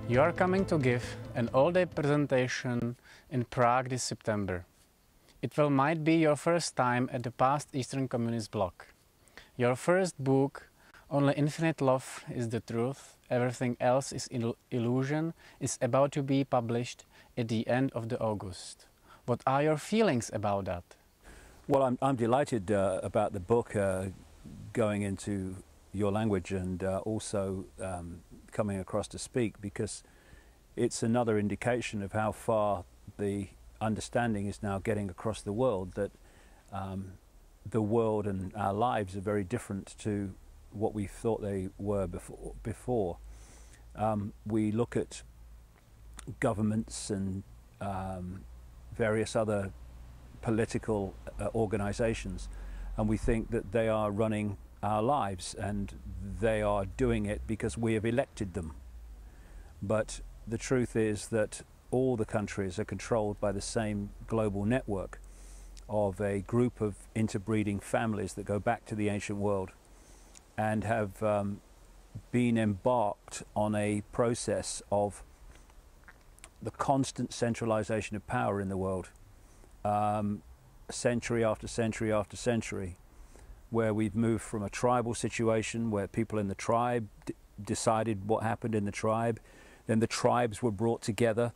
You are coming to give an all-day presentation in Prague this September. It might be your first time at the past Eastern Communist bloc. Your first book, Only Infinite Love is the Truth, Everything Else is Illusion, is about to be published at the end of the August. What are your feelings about that? Well, I'm delighted about the book going into your language and also coming across to speak, because it's another indication of how far the understanding is now getting across the world that the world and our lives are very different to what we thought they were before. We look at governments and various other political organizations, and we think that they are running our lives and they are doing it because we have elected them. But the truth is that all the countries are controlled by the same global network of a group of interbreeding families that go back to the ancient world and have been embarked on a process of the constant centralization of power in the world, century after century after century, where we've moved from a tribal situation where people in the tribe decided what happened in the tribe. Then the tribes were brought together,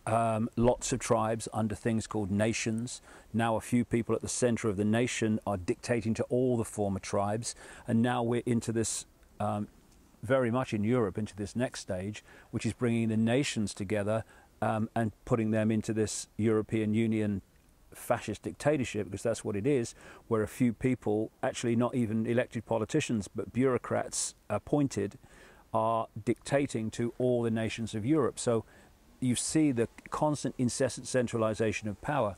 lots of tribes under things called nations. Now a few people at the center of the nation are dictating to all the former tribes, and now we're into this, very much in Europe, into this next stage, which is bringing the nations together and putting them into this European Union fascist dictatorship, because that's what it is, where a few people, actually not even elected politicians but bureaucrats appointed, are dictating to all the nations of Europe. So you see the constant incessant centralization of power,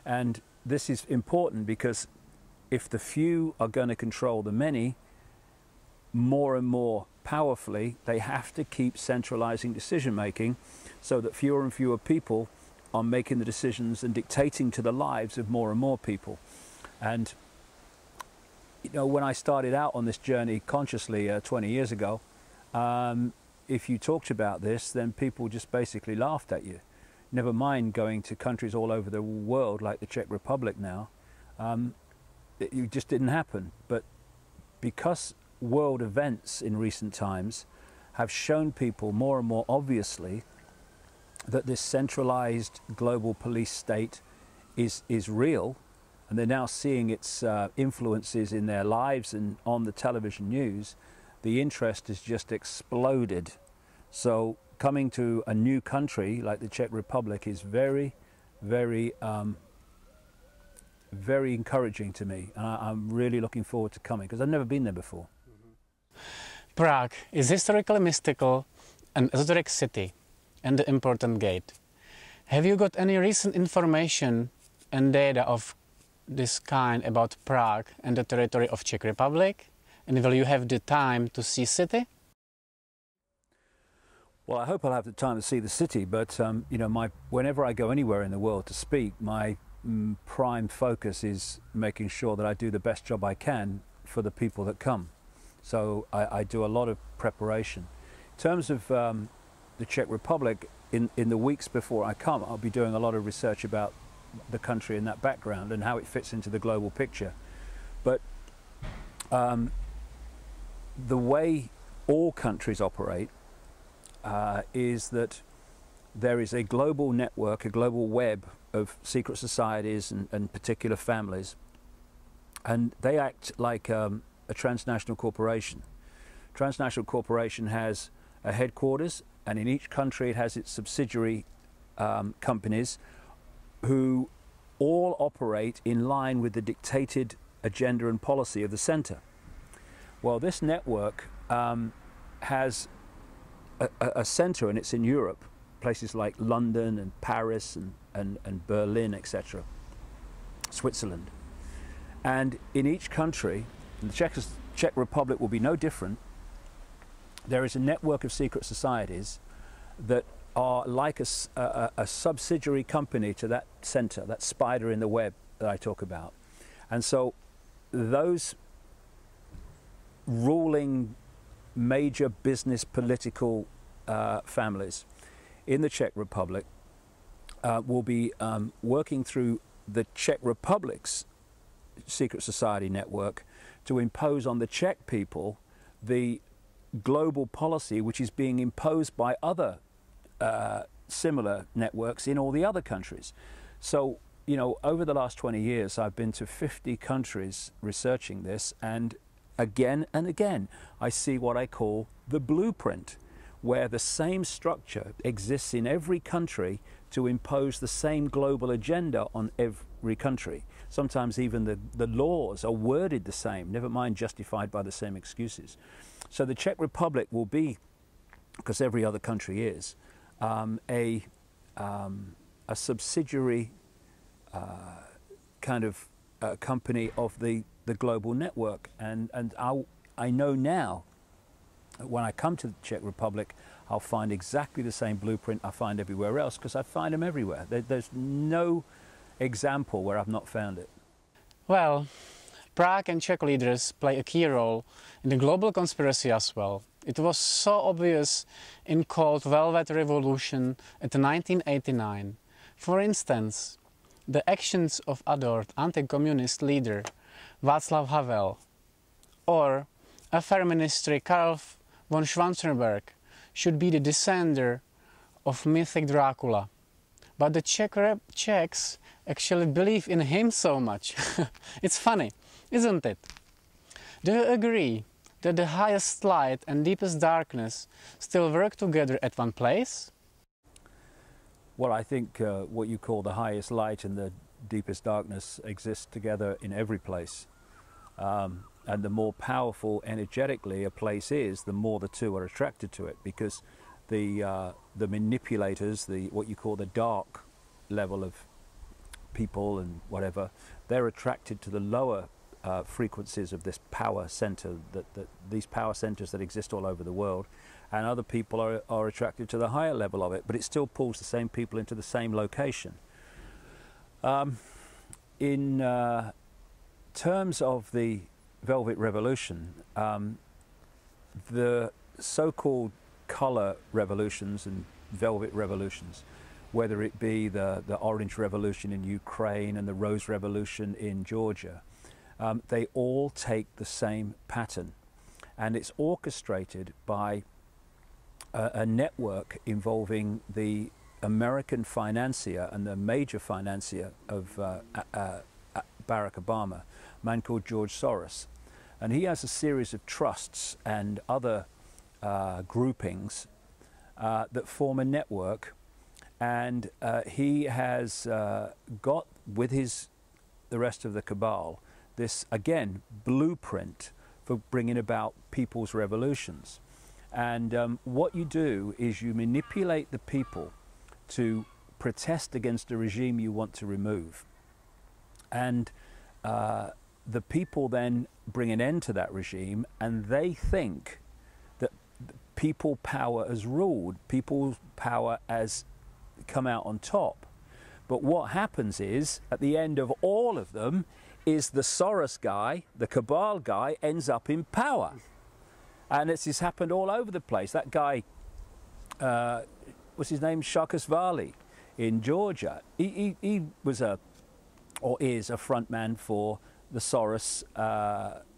and this is important because if the few are going to control the many more and more powerfully, they have to keep centralizing decision making so that fewer and fewer people are making the decisions and dictating to the lives of more and more people. And you know, when I started out on this journey consciously 20 years ago, if you talked about this, then people just basically laughed at you. Never mind going to countries all over the world like the Czech Republic now. It just didn't happen. But because world events in recent times have shown people more and more obviously that this centralized global police state is real, and they're now seeing its influences in their lives and on the television news, the interest has just exploded. So coming to a new country like the Czech Republic is very, very, very encouraging to me, and I'm really looking forward to coming because I've never been there before. Prague is historically mystical and esoteric city and the important gate. Have you got any recent information and data of this kind about Prague and the territory of Czech Republic? And will you have the time to see city? Well, I hope I'll have the time to see the city, but you know, whenever I go anywhere in the world to speak, my prime focus is making sure that I do the best job I can for the people that come. So I do a lot of preparation. In terms of the Czech Republic, in the weeks before I come, I'll be doing a lot of research about the country and that background and how it fits into the global picture. But the way all countries operate is that there is a global network, a global web of secret societies and particular families, and they act like a transnational corporation. Transnational corporation has a headquarters, and in each country it has its subsidiary companies who all operate in line with the dictated agenda and policy of the center. Well, this network has a center, and it's in Europe, places like London and Paris and Berlin, etc., Switzerland. And in each country, and the Czech Republic will be no different, there is a network of secret societies that are like a subsidiary company to that center, that spider in the web that I talk about. And so those ruling major business political families in the Czech Republic will be working through the Czech Republic's secret society network to impose on the Czech people the global policy which is being imposed by other similar networks in all the other countries. So, you know, over the last 20 years, I've been to 50 countries researching this, and again, I see what I call the blueprint, where the same structure exists in every country to impose the same global agenda on every country. Sometimes even the laws are worded the same, never mind justified by the same excuses. So the Czech Republic will be, because every other country is, a subsidiary kind of company of the global network. And I know now, when I come to the Czech Republic, I'll find exactly the same blueprint I find everywhere else, because I find them everywhere. There's no example where I've not found it. Well, Prague and Czech leaders play a key role in the global conspiracy as well. It was so obvious in called Velvet Revolution at 1989. For instance, the actions of adored anti-communist leader Václav Havel or Affair Minister Karl von Schwarzenberg should be the descender of mythic Dracula. But the Czechs actually believe in him so much. It's funny, isn't it? Do you agree that the highest light and deepest darkness still work together at one place? Well, I think what you call the highest light and the deepest darkness exist together in every place. And the more powerful energetically a place is, the more the two are attracted to it, because the manipulators, what you call the dark level of people and whatever, they're attracted to the lower frequencies of this power center, these power centers that exist all over the world, and other people are attracted to the higher level of it, but it still pulls the same people into the same location. In terms of the Velvet Revolution, the so-called color revolutions and velvet revolutions, whether it be the Orange Revolution in Ukraine and the Rose Revolution in Georgia, they all take the same pattern, and it's orchestrated by a network involving the American financier and the major financier of Barack Obama, a man called George Soros. And he has a series of trusts and other groupings that form a network, and he has got, with the rest of the cabal, this, again, blueprint for bringing about people's revolutions. And what you do is you manipulate the people to protest against a regime you want to remove. And the people then bring an end to that regime, and they think that people power has ruled, people's power has come out on top. But what happens is, at the end of all of them, is the Soros guy, the cabal guy, ends up in power. And this has happened all over the place. That guy, what's his name, Saakashvili in Georgia, he was is a front man for the Soros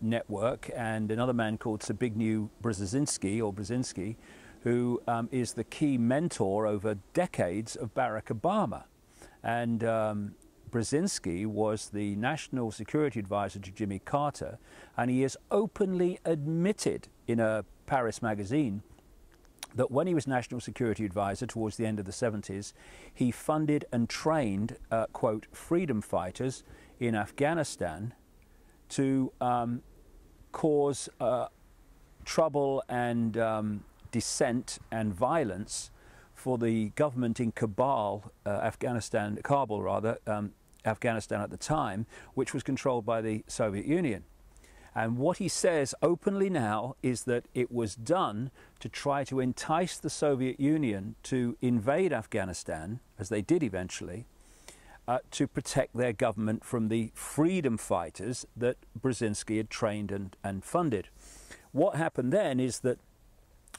network, and another man called Zbigniew Brzezinski, who is the key mentor over decades of Barack Obama. And Brzezinski was the national security advisor to Jimmy Carter, and he has openly admitted in a Paris magazine that when he was national security advisor towards the end of the 70s, he funded and trained, quote, freedom fighters in Afghanistan to cause trouble and dissent and violence for the government in Kabul Afghanistan at the time, which was controlled by the Soviet Union. And what he says openly now is that it was done to try to entice the Soviet Union to invade Afghanistan, as they did eventually, to protect their government from the freedom fighters that Brzezinski had trained and funded. What happened then is that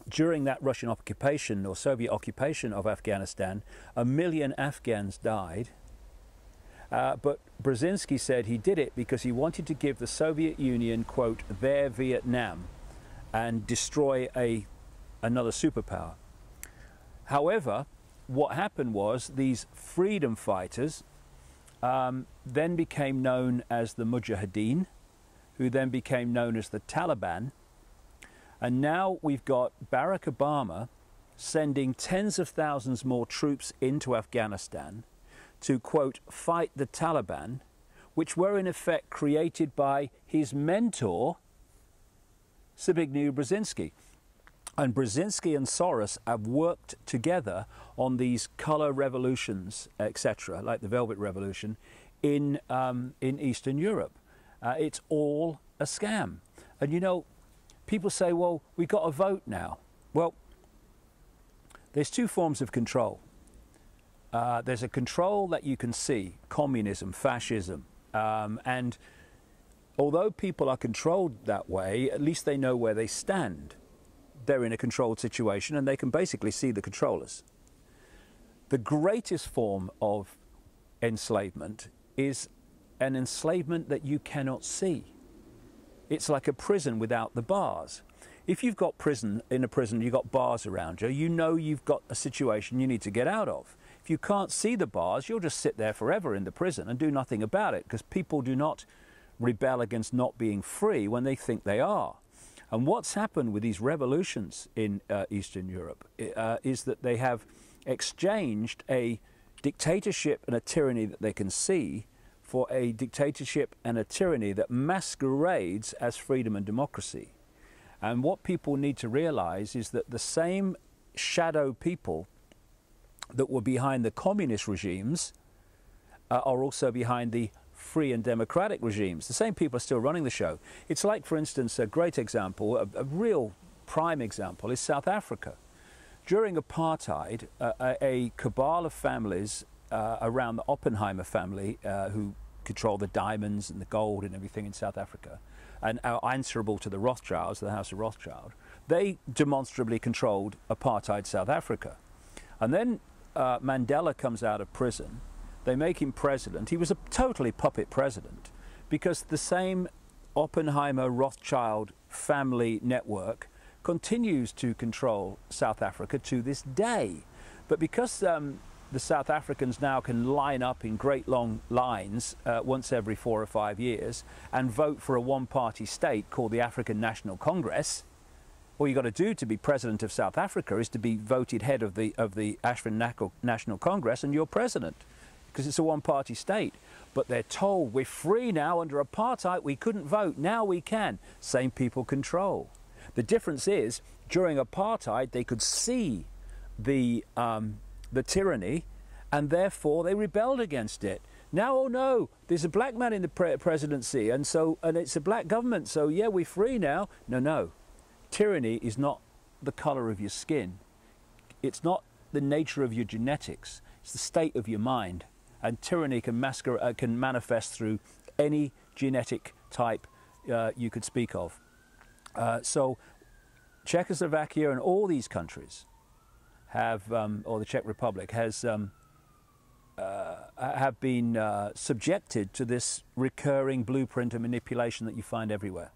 during that Russian occupation or Soviet occupation of Afghanistan, 1 million Afghans died. But Brzezinski said he did it because he wanted to give the Soviet Union, quote, their Vietnam and destroy another superpower. However, what happened was these freedom fighters then became known as the Mujahideen, who then became known as the Taliban. And now we've got Barack Obama sending tens of thousands more troops into Afghanistan to, quote, fight the Taliban, which were in effect created by his mentor, Zbigniew Brzezinski. And Brzezinski and Soros have worked together on these color revolutions, etc., like the Velvet Revolution, in Eastern Europe. It's all a scam. And you know, people say, well, we've got to vote now. Well, there's two forms of control. There's a control that you can see, communism, fascism, and although people are controlled that way, at least they know where they stand. They're in a controlled situation and they can basically see the controllers. The greatest form of enslavement is an enslavement that you cannot see. It's like a prison without the bars. If you've got in a prison, you've got bars around you, you know you've got a situation you need to get out of. If you can't see the bars, you'll just sit there forever in the prison and do nothing about it, because people do not rebel against not being free when they think they are. And what's happened with these revolutions in Eastern Europe is that they have exchanged a dictatorship and a tyranny that they can see for a dictatorship and a tyranny that masquerades as freedom and democracy. And what people need to realize is that the same shadow people that were behind the communist regimes are also behind the free and democratic regimes. The same people are still running the show. It's like, for instance, a great example, a real prime example is South Africa. During apartheid, a cabal of families around the Oppenheimer family, who control the diamonds and the gold and everything in South Africa, and are answerable to the Rothschilds, the House of Rothschild, they demonstrably controlled apartheid South Africa. And then Mandela comes out of prison. They make him president. He was a totally puppet president because the same Oppenheimer Rothschild family network continues to control South Africa to this day. But because the South Africans now can line up in great long lines once every 4 or 5 years and vote for a one-party state called the African National Congress, all you've got to do to be president of South Africa is to be voted head of the African National Congress and you're president, because it's a one-party state. But they're told we're free now under apartheid, we couldn't vote, now we can. Same people control. The difference is, during apartheid they could see the tyranny and therefore they rebelled against it. Now, oh no, there's a black man in the presidency and it's a black government, so yeah, we're free now. No. Tyranny is not the colour of your skin. It's not the nature of your genetics. It's the state of your mind. And tyranny can manifest through any genetic type you could speak of. So Czechoslovakia and all these countries have, or the Czech Republic, have been subjected to this recurring blueprint of manipulation that you find everywhere.